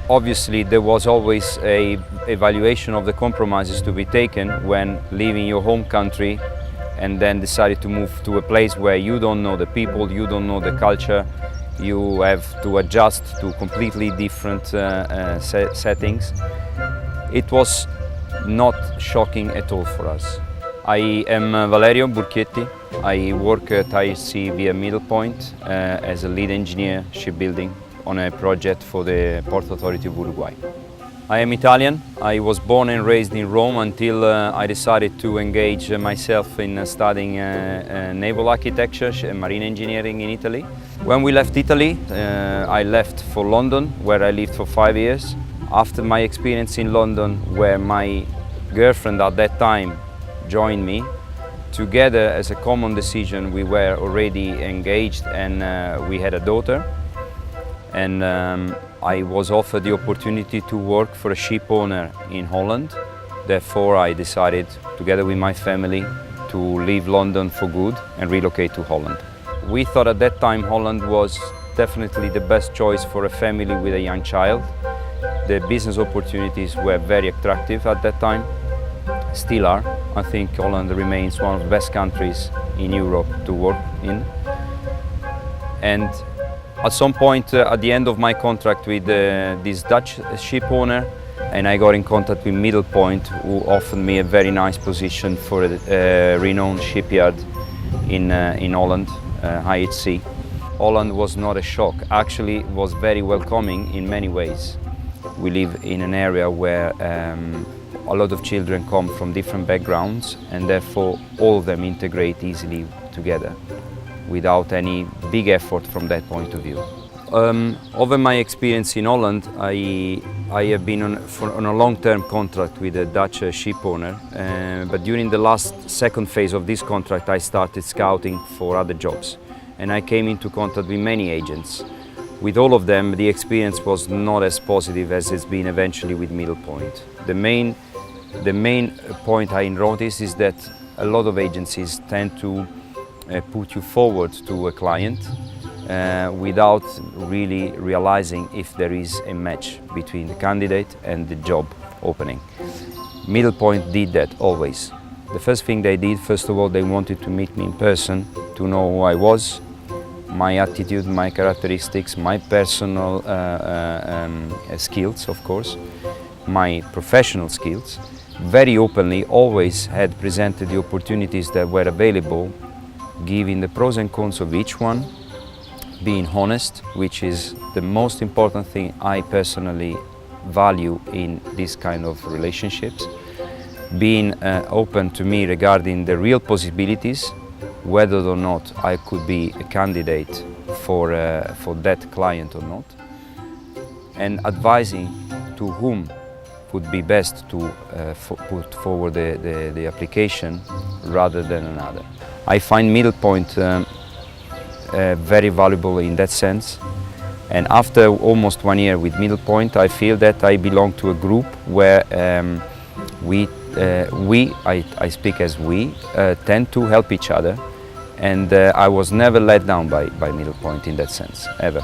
Obviously, there was always an evaluation of the compromises to be taken when leaving your home country and then decided to move to a place where you don't know the people, you don't know the culture, you have to adjust to completely different settings. It was not shocking at all for us. I am Valerio Burchietti. I work at IHC via Middle Point as a lead engineer shipbuilding on a project for the Port Authority of Uruguay. I am Italian. I was born and raised in Rome until I decided to engage myself in studying naval architecture and marine engineering in Italy. When we left Italy, I left for London, where I lived for 5 years. After my experience in London, where my girlfriend at that time joined me, together as a common decision we were already engaged and we had a daughter. And I was offered the opportunity to work for a ship owner in Holland. Therefore, I decided, together with my family, to leave London for good and relocate to Holland. We thought at that time Holland was definitely the best choice for a family with a young child. The business opportunities were very attractive at that time, still are. I think Holland remains one of the best countries in Europe to work in. And at some point, at the end of my contract with this Dutch ship owner, and I got in contact with Middle Point, who offered me a very nice position for a renowned shipyard in Holland, IHC. Holland was not a shock. Actually, it was very welcoming in many ways. We live in an area where a lot of children come from different backgrounds, and therefore all of them integrate easily together, without any big effort from that point of view. Over my experience in Holland, I have been on a long-term contract with a Dutch ship owner, but during the second phase of this contract I started scouting for other jobs, and I came into contact with many agents. With all of them, the experience was not as positive as it's been eventually with Middle Point. The main point I noticed is that a lot of agencies tend to put you forward to a client without really realizing if there is a match between the candidate and the job opening. Middle Point did that always. The first thing they did, first of all, they wanted to meet me in person to know who I was, my attitude, my characteristics, my personal skills, of course, my professional skills. Very openly, always had presented the opportunities that were available, giving the pros and cons of each one, being honest, which is the most important thing I personally value in this kind of relationships, being open to me regarding the real possibilities, whether or not I could be a candidate for that client or not, and advising to whom would be best to put forward the application rather than another. I find Middle Point very valuable in that sense, and after almost 1 year with Middle Point, I feel that I belong to a group where I speak as we, tend to help each other, and I was never let down by Middle Point in that sense, ever.